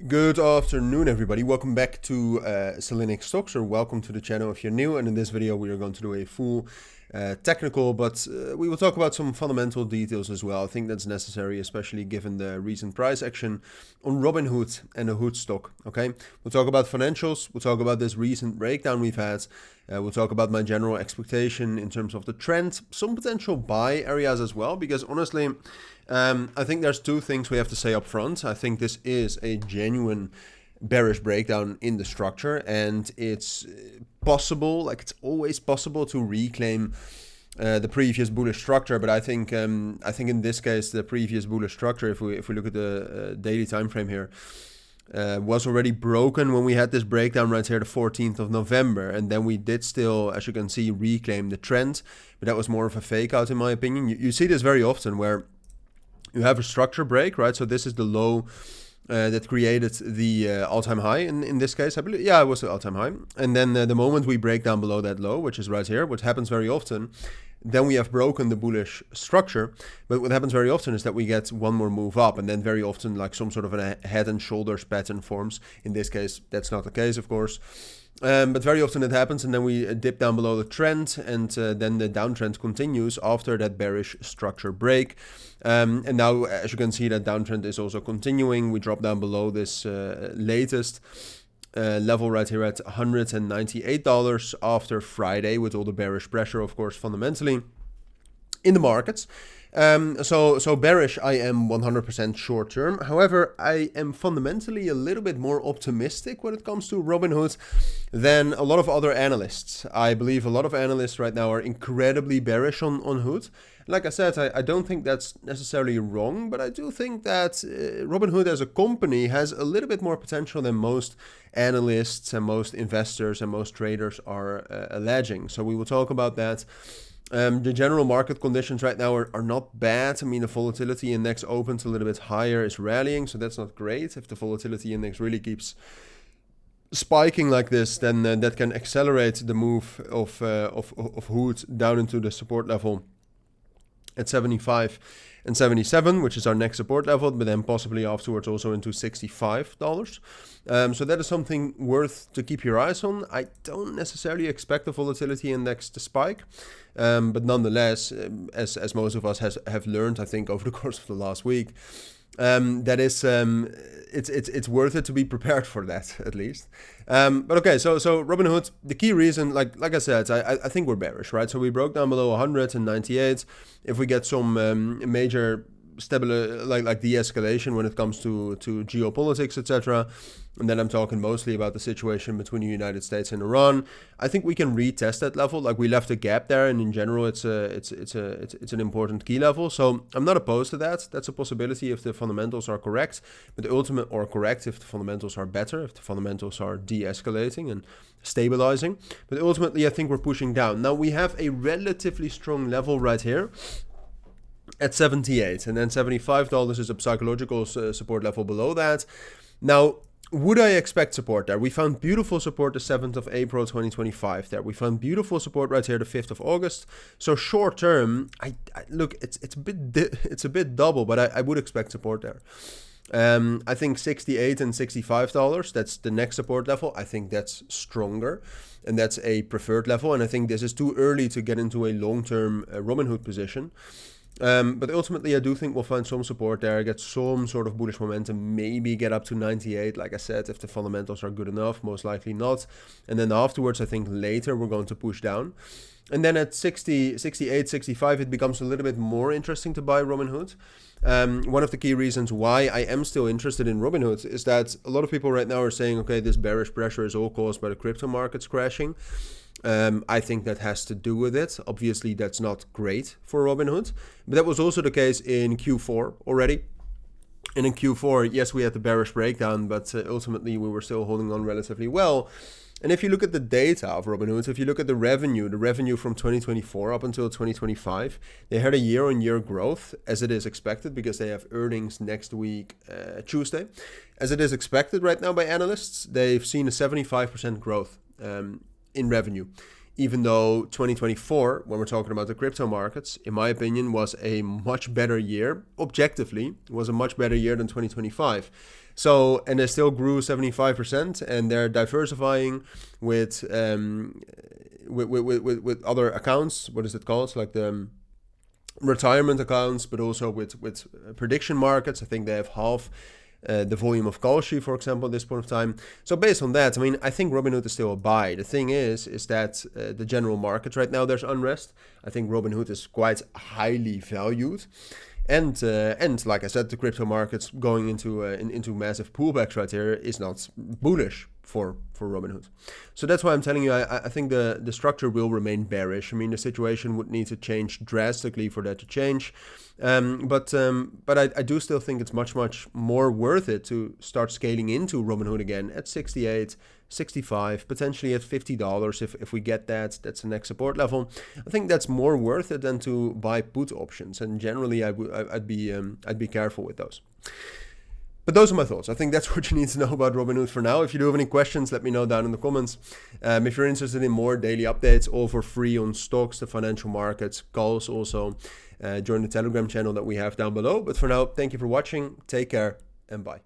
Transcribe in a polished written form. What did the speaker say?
Good afternoon, everybody. Welcome back to Selenic Stocks, or welcome to the channel if you're new. And in this video, we are going to do a full technical, but we will talk about some fundamental details as well. I think that's necessary, especially given the recent price action on Robinhood and the Hood stock. Okay, we'll talk about financials. We'll talk about this recent breakdown we've had. We'll talk about my general expectation in terms of the trend, some potential buy areas as well, because honestly, I think there's two things we have to say up front. I think this is a genuine bearish breakdown in the structure, and it's possible, like it's always possible, to reclaim the previous bullish structure. But I think in this case, the previous bullish structure, if we look at the daily time frame here, was already broken when we had this breakdown right here, the 14th of November. And then we did still, as you can see, reclaim the trend, but that was more of a fake out in my opinion. You see this very often where you have a structure break, right? So this is the low that created the all-time high in this case. I believe, yeah, it was the all-time high. And then the moment we break down below that low, which is right here, what happens very often, then we have broken the bullish structure. But what happens very often is that we get one more move up, and then very often like some sort of a head and shoulders pattern forms. In this case, that's not the case, of course. But very often it happens, and then we dip down below the trend, and then the downtrend continues after that bearish structure break. And now, as you can see, that downtrend is also continuing. We drop down below this latest level right here at $198 after Friday, with all the bearish pressure, of course, fundamentally in the markets. So bearish, I am 100% short term. However, I am fundamentally a little bit more optimistic when it comes to Robinhood than a lot of other analysts. I believe a lot of analysts right now are incredibly bearish on Hood. Like I said, I don't think that's necessarily wrong, but I do think that Robinhood as a company has a little bit more potential than most analysts and most investors and most traders are alleging. So we will talk about that. The general market conditions right now are not bad. I mean, the volatility index opens a little bit higher, is rallying, so that's not great. If the volatility index really keeps spiking like this, then that can accelerate the move of Hood down into the support level at 75 and 77, which is our next support level, but then possibly afterwards also into $65. So that is something worth to keep your eyes on. I don't necessarily expect the volatility index to spike, but nonetheless, as most of us have learned, I think, over the course of the last week, that is it's worth it to be prepared for that, at least. But okay, so Robinhood, the key reason, like I said, I think we're bearish, right? So we broke down below 198. If we get some major like de-escalation when it comes to geopolitics, etc., and then I'm talking mostly about the situation between the United States and Iran, I think we can retest that level. Like, we left a gap there, and in general, it's an important key level. So I'm not opposed to that. That's a possibility if the fundamentals are correct, but the ultimate, or correct if the fundamentals are better, if the fundamentals are de-escalating and stabilizing. But ultimately, I think we're pushing down. Now we have a relatively strong level right here at 78, and then $75 is a psychological support level below that. Now, would I expect support there? We found beautiful support the 7th of April 2025 there. We found beautiful support right here the 5th of August. So short term, I look, it's a bit double, but I would expect support there. I think $68 and $65, that's the next support level. I think that's stronger, and that's a preferred level. And I think this is too early to get into a long-term Robinhood position. But ultimately, I do think we'll find some support there, get some sort of bullish momentum, maybe get up to 98, like I said, if the fundamentals are good enough, most likely not. And then afterwards, I think later we're going to push down. And then at 60, 68, 65, it becomes a little bit more interesting to buy Robinhood. One of the key reasons why I am still interested in Robinhood is that a lot of people right now are saying, okay, this bearish pressure is all caused by the crypto markets crashing. I think that has to do with it. Obviously, that's not great for Robinhood, but that was also the case in Q4 already. And in Q4, yes, we had the bearish breakdown, but ultimately we were still holding on relatively well. And if you look at the data of Robinhood, if you look at the revenue from 2024 up until 2025, they had a year-on-year growth, as it is expected, because they have earnings next week, Tuesday. As it is expected right now by analysts, they've seen a 75% growth in revenue, even though 2024, when we're talking about the crypto markets, in my opinion, was a much better year. Objectively, was a much better year than 2025. So, and they still grew 75%, and they're diversifying with other accounts. What is it called? Like the retirement accounts, but also with prediction markets. I think they have half the volume of Kalshi, for example, at this point of time. So based on that, I mean, I think Robinhood is still a buy. The thing is that the general market right now, there's unrest. I think Robinhood is quite highly valued. And like I said, the crypto markets going into massive pullbacks right here is not bullish for Robinhood. So that's why I'm telling you, I think the structure will remain bearish. I mean, the situation would need to change drastically for that to change. But I do still think it's much more worth it to start scaling into Robinhood again at 68, 65, potentially at $50 if we get that. That's the next support level. I think that's more worth it than to buy put options. And generally, I'd be careful with those. But those are my thoughts. I think that's what you need to know about Robinhood for now. If you do have any questions, let me know down in the comments. If you're interested in more daily updates, all for free on stocks, the financial markets, calls also, join the Telegram channel that we have down below. But for now, thank you for watching. Take care and bye.